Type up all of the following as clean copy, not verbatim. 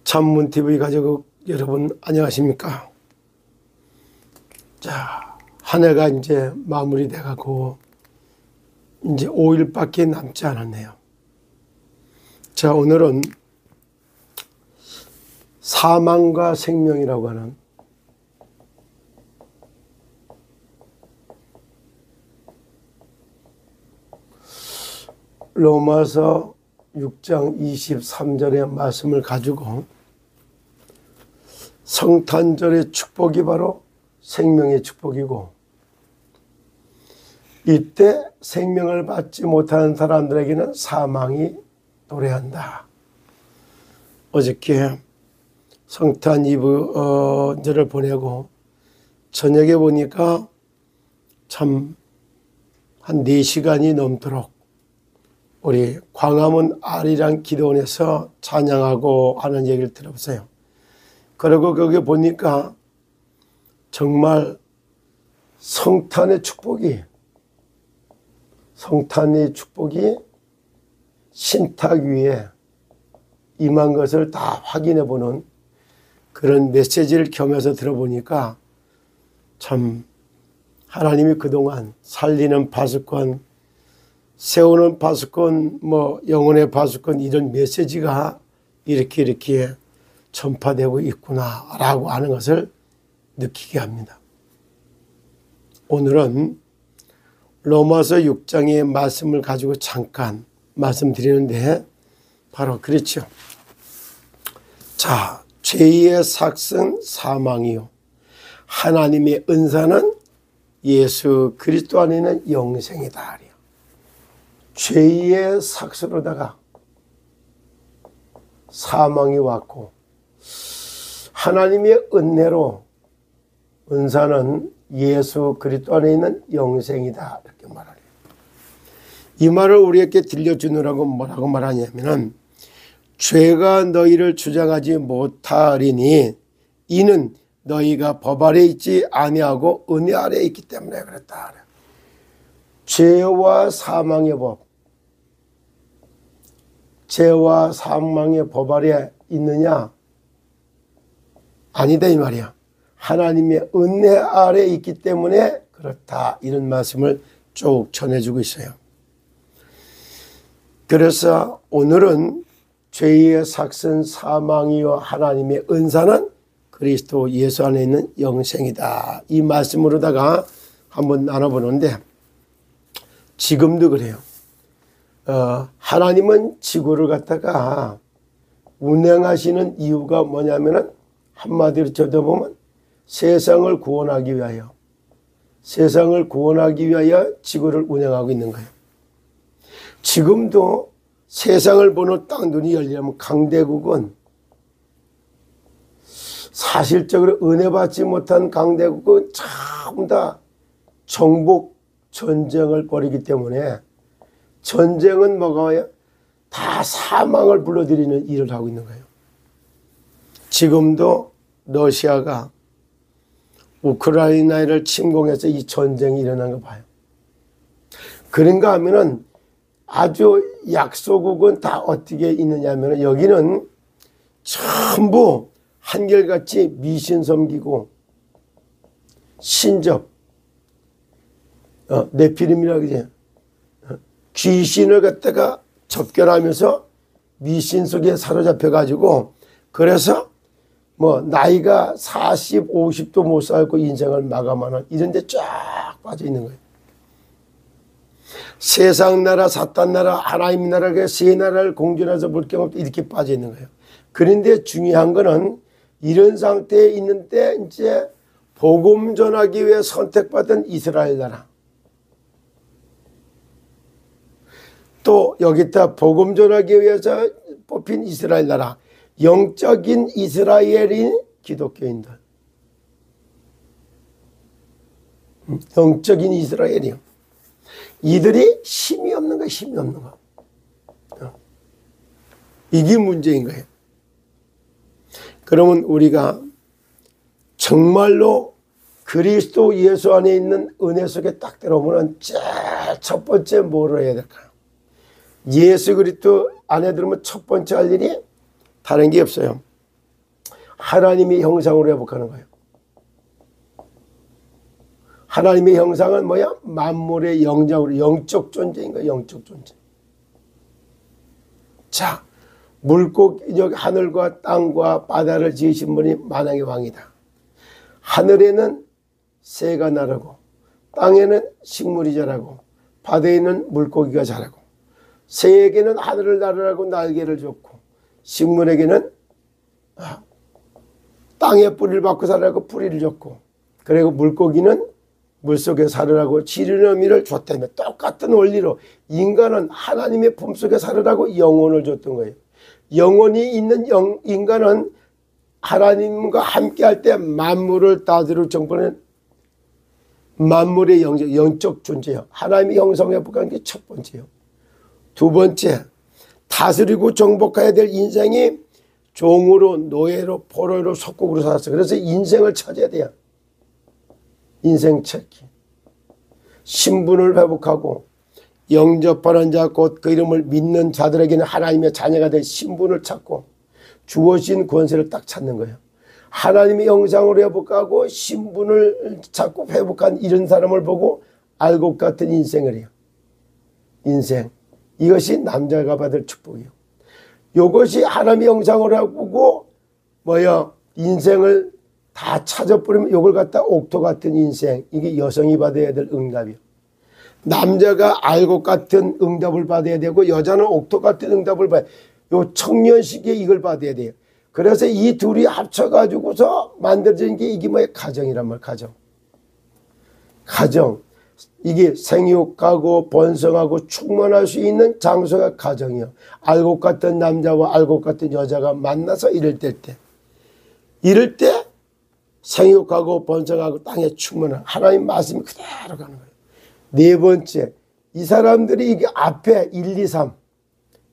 참문TV 가족 여러분 안녕하십니까? 자, 한 해가 이제 마무리돼 가고 이제 5일밖에 남지 않았네요. 자, 오늘은 사망과 생명이라고 하는 로마서 6장 23절의 말씀을 가지고 성탄절의 축복이 바로 생명의 축복이고, 이때 생명을 받지 못하는 사람들에게는 사망이 도래한다. 어저께 성탄 이브절을 보내고 저녁에 보니까 참 한 4시간이 넘도록 우리 광화문 아리랑 기도원에서 찬양하고 하는 얘기를 들어보세요. 그리고 거기 보니까 정말 성탄의 축복이 신탁 위에 임한 것을 다 확인해 보는 그런 메시지를 겸해서 들어보니까 참 하나님이 그동안 살리는 파수꾼, 세우는 파수꾼, 영혼의 파수꾼, 이런 메시지가 이렇게 전파되고 있구나라고 하는 것을 느끼게 합니다. 오늘은 로마서 6장의 말씀을 가지고 잠깐 말씀드리는데, 바로 그렇죠. 자, 죄의 삭은 사망이요, 하나님의 은사는 예수 그리스도 안에 있는 영생이다. 죄의 삭스로다가 사망이 왔고, 하나님의 은혜로 은사는 예수 그리스도 안에 있는 영생이다, 이렇게 말하래요. 이 말을 우리에게 들려주느라고 뭐라고 말하냐면은, 죄가 너희를 주장하지 못하리니 이는 너희가 법 아래 있지 아니하고 은혜 아래 있기 때문에 그렇다. 죄와 사망의 법, 죄와 사망의 법 아래 있느냐? 아니다 이 말이야. 하나님의 은혜 아래 있기 때문에 그렇다, 이런 말씀을 쭉 전해주고 있어요. 그래서 오늘은 죄의 삭은 사망이요 하나님의 은사는 그리스도 예수 안에 있는 영생이다, 이 말씀으로다가 한번 나눠보는데, 지금도 그래요. 하나님은 지구를 갖다가 운행하시는 이유가 뭐냐면은, 한마디로 쳐다보면 세상을 구원하기 위하여 지구를 운행하고 있는 거예요. 지금도 세상을 보는 딱 눈이 열리려면 강대국은, 사실적으로 은혜받지 못한 강대국은 전부 다 정복 전쟁을 벌이기 때문에, 전쟁은 뭐가요? 다 사망을 불러들이는 일을 하고 있는 거예요. 지금도 러시아가 우크라이나를 침공해서 이 전쟁이 일어난 거 봐요. 그런가 하면은 아주 약소국은 다 어떻게 있느냐 하면, 여기는 전부 한결같이 미신 섬기고 신접, 네피림이라고 그러지, 귀신을 갖다가 접견하면서 미신 속에 사로잡혀 가지고, 그래서 나이가 40, 50도 못 살고 인생을 마감하는 이런 데 쫙 빠져 있는 거예요. 세상 나라, 사탄 나라, 하나님 나라, 세 나라를 공존해서 볼 경우 이렇게 빠져 있는 거예요. 그런데 중요한 거는, 이런 상태에 있는데 이제 복음 전하기 위해 선택받은 이스라엘 나라, 또 여기다 복음 전하기 위해서 뽑힌 이스라엘 나라, 영적인 이스라엘인 기독교인들, 영적인 이스라엘이요. 이들이 힘이 없는 거야, 힘이 없는 거. 이게 문제인 거예요. 그러면 우리가 정말로 그리스도 예수 안에 있는 은혜 속에 딱 들어오면 제일 첫 번째 뭐를 해야 될까요? 예수 그리스도 안에 들으면 첫 번째 할 일이 다른 게 없어요. 하나님의 형상으로 회복하는 거예요. 하나님의 형상은 뭐야? 만물의 영장으로, 영적 존재인 거예요. 영적 존재. 자, 물고기, 하늘과 땅과 바다를 지으신 분이 만왕의 왕이다. 하늘에는 새가 나르고 땅에는 식물이 자라고 바다에는 물고기가 자라고 새에게는 하늘을 나르라고 날개를 줬고 식물에게는 땅에 뿌리를 받고 살으라고 뿌리를 줬고 그리고 물고기는 물속에 살으라고 지르는 의미를 줬다며 똑같은 원리로 인간은 하나님의 품속에 살으라고 영혼을 줬던 거예요. 영혼이 있는 인간은 하나님과 함께 할 때 만물을 다스릴 정보는 만물의 영적 존재예요. 하나님의 형상을 회복하는 게 첫 번째예요. 두 번째, 다스리고 정복해야 될 인생이 종으로 노예로 포로로 속국으로 살았어요. 그래서 인생을 찾아야 돼요. 인생 찾기. 신분을 회복하고 영접하는 자 곧 그 이름을 믿는 자들에게는 하나님의 자녀가 될 신분을 찾고 주어진 권세를 딱 찾는 거예요. 하나님의 형상으로 회복하고 신분을 찾고 회복한 이런 사람을 보고 알곡 같은 인생을 해요. 인생. 이것이 남자가 받을 축복이에요. 이것이 하나님의 형상으로 하고 인생을 다 찾아버리면 이걸 갖다 옥토 같은 인생. 이게 여성이 받아야 될 응답이에요. 남자가 알곡 같은 응답을 받아야 되고 여자는 옥토 같은 응답을 받아야 돼요. 요 청년 시기에 이걸 받아야 돼요. 그래서 이 둘이 합쳐가지고서 만들어진 게 이게 가정이란 말, 가정. 가정. 이게 생육하고 번성하고 충만할 수 있는 장소가 가정이요. 알곡 같은 남자와 알곡 같은 여자가 만나서 이럴 때 생육하고 번성하고 땅에 충만한 하나님 말씀이 그대로 가는 거예요. 네 번째, 이 사람들이 이게 앞에 1, 2, 3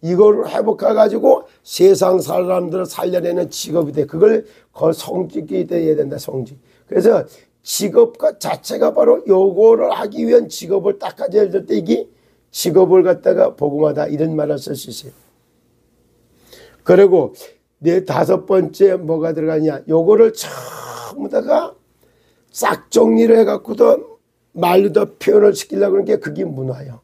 이거를 회복해가지고 세상 사람들을 살려내는 직업이 돼. 그걸 성직이 돼야 된다, 성직. 그래서 직업과 자체가 바로 요거를 하기 위한 직업을 딱 가져야 될 때 이게 직업을 갖다가 복음하다 이런 말을 쓸 수 있어요. 그리고 네 다섯 번째 뭐가 들어가냐. 요거를 전부 다가 싹 정리를 해갖고도 말로 더 표현을 시키려고 하는 게 그게 문화예요.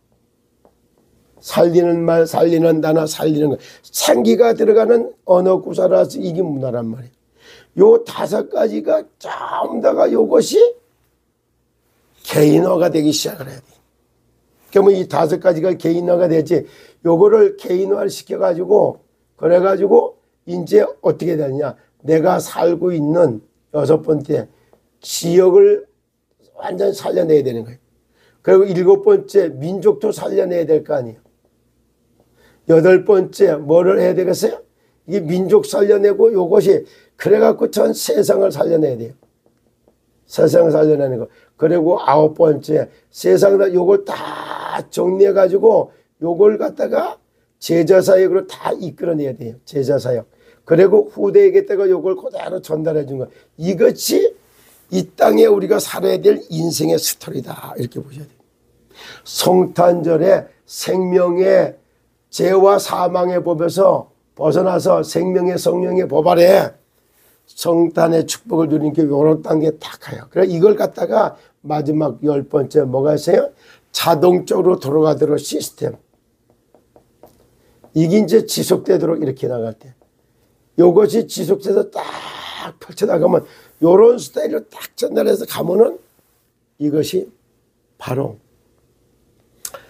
살리는 말, 살리는 단어, 살리는 거. 생기가 들어가는 언어 구사라서 이게 문화란 말이에요. 요 다섯 가지가 전부 다가 요것이 개인화가 되기 시작을 해야 돼. 그러면 이 다섯 가지가 개인화가 되지. 요거를 개인화를 시켜가지고, 그래가지고, 이제 어떻게 되느냐. 내가 살고 있는 여섯 번째 지역을 완전히 살려내야 되는 거예요. 그리고 일곱 번째 민족도 살려내야 될 거 아니에요. 여덟 번째 뭐를 해야 되겠어요? 이게 민족 살려내고 요것이 그래갖고 전 세상을 살려내야 돼요. 세상을 살려내는 거. 그리고 아홉 번째 세상을 요걸 다 정리해가지고 요걸 갖다가 제자사역으로 다 이끌어내야 돼요. 제자사역. 그리고 후대에게다가 요걸 그대로 전달해 준 거. 이것이 이 땅에 우리가 살아야 될 인생의 스토리다. 이렇게 보셔야 돼요. 성탄절에 생명의 죄와 사망의 법에서 벗어나서 생명의 성령의 법 아래 성탄의 축복을 누리는 게 요런 단계에 딱 가요. 그래 이걸 갖다가 마지막 열 번째 뭐가 있어요? 자동적으로 돌아가도록 시스템. 이게 이제 지속되도록 이렇게 나갈 때. 요것이 지속돼서 딱 펼쳐나가면 요런 스타일로 딱 전달해서 가면은 이것이 바로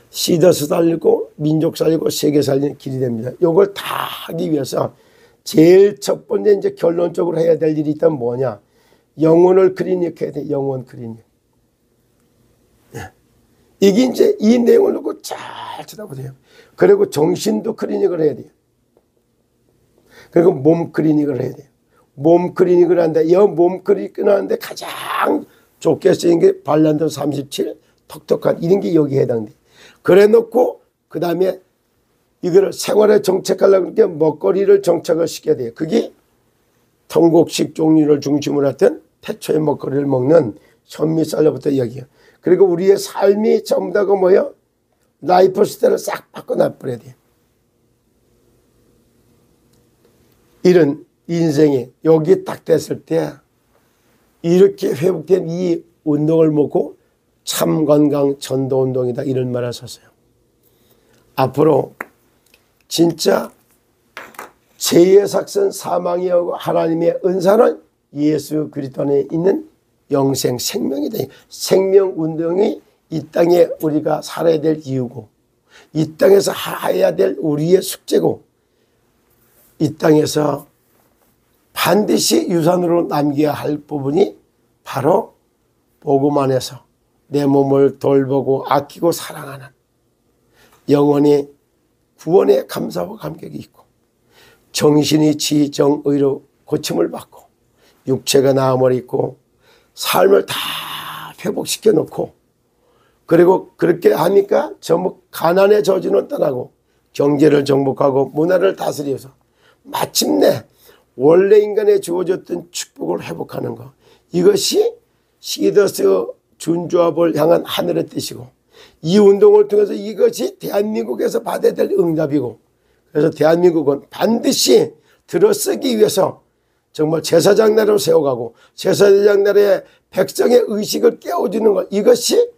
시더스 살리고 민족 살리고 세계 살리는 길이 됩니다. 요걸 다 하기 위해서 제일 첫 번째 이제 결론적으로 해야 될 일이 있다면 뭐냐? 영혼을 클리닉해야 돼. 영혼 클리닉. 네. 이게 이제 이 내용을 놓고 잘 쳐다보세요. 그리고 정신도 클리닉을 해야 돼요. 그리고 몸 클리닉을 해야 돼요. 몸 클리닉을 한다. 이 몸 클리닉을 하는데 가장 좋게 쓰인 게 발란도 37 톡톡한 이런 게 여기에 해당돼. 그래 놓고 그 다음에 이거를 생활에 정착하려고 하니까 먹거리를 정착을 시켜야 돼요. 그게 통곡식 종류를 중심으로 했던 태초의 먹거리를 먹는 현미쌀로부터 여기요. 그리고 우리의 삶이 전부 다가 뭐예요? 라이프 스타일을 싹 바꿔놔버려야 돼요. 이런 인생이 여기 딱 됐을 때 이렇게 회복된 이 운동을 먹고 참 건강 전도 운동이다 이런 말을 썼어요. 앞으로 진짜 죄의 삭선 사망이 오고 하나님의 은사는 예수 그리스도 안에 있는 영생 생명이다. 생명 운동이 이 땅에 우리가 살아야 될 이유고 이 땅에서 해야 될 우리의 숙제고 이 땅에서 반드시 유산으로 남겨야 할 부분이 바로 복음 안에서 내 몸을 돌보고 아끼고 사랑하는 영원히 구원의 감사와 감격이 있고 정신이 지정의로 고침을 받고 육체가 나음을 입고 삶을 다 회복시켜 놓고 그리고 그렇게 하니까 전부 가난의 저주는 떠나고 경제를 정복하고 문화를 다스려서 마침내 원래 인간에 주어졌던 축복을 회복하는 것 이것이 시더스 준조합을 향한 하늘의 뜻이고 이 운동을 통해서 이것이 대한민국에서 받아야 될 응답이고 그래서 대한민국은 반드시 들어서기 위해서 정말 제사장 나라로 세워가고 제사장 나라의 백성의 의식을 깨워주는 것 이것이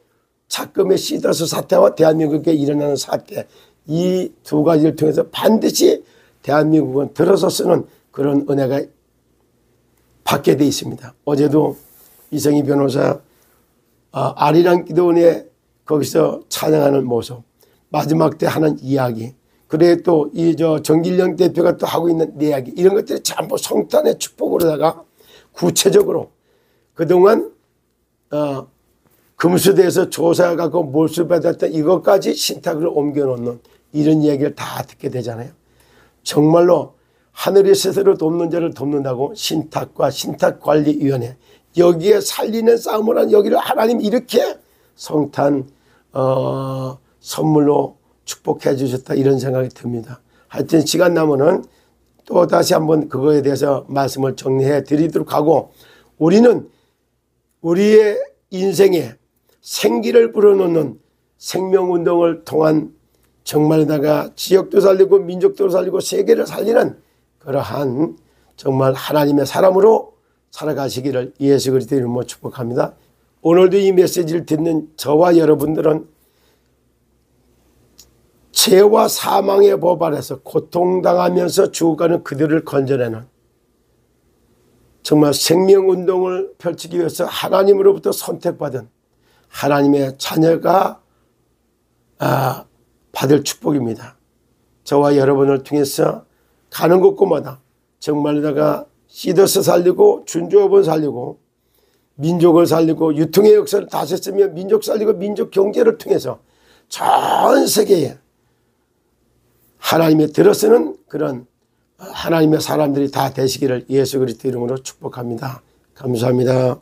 차금의 시더스 사태와 대한민국에 일어나는 사태 이 두 가지를 통해서 반드시 대한민국은 들어서서는 그런 은혜가 받게 돼 있습니다. 어제도 이성희 변호사 아리랑 기도원에 거기서 찬양하는 모습 마지막 때 하는 이야기 그래 또 이 정길영 대표가 또 하고 있는 이야기 이런 것들이 전부 성탄의 축복으로다가 구체적으로 그동안 금수대에서 조사하고 몰수받았던 이것까지 신탁으로 옮겨놓는 이런 이야기를 다 듣게 되잖아요. 정말로 하늘이 스스로 돕는 자를 돕는다고 신탁과 신탁관리위원회 여기에 살리는 싸움을 한 여기를 하나님 이렇게 성탄 선물로 축복해 주셨다 이런 생각이 듭니다. 하여튼 시간 나면은 또 다시 한번 그거에 대해서 말씀을 정리해 드리도록 하고 우리는 우리의 인생에 생기를 불어넣는 생명운동을 통한 정말다가 지역도 살리고 민족도 살리고 세계를 살리는 그러한 정말 하나님의 사람으로 살아가시기를 예수 그리스도 이름으로 축복합니다. 오늘도 이 메시지를 듣는 저와 여러분들은 죄와 사망의 법 아래서 고통당하면서 죽어가는 그들을 건져내는 정말 생명운동을 펼치기 위해서 하나님으로부터 선택받은 하나님의 자녀가 받을 축복입니다. 저와 여러분을 통해서 가는 곳곳마다 정말다가 시더스 살리고 준조업을 살리고 민족을 살리고 유통의 역사를 다스렸으며 민족 살리고 민족 경제를 통해서 전 세계에 하나님의 들어서는 그런 하나님의 사람들이 다 되시기를 예수 그리스도 이름으로 축복합니다. 감사합니다.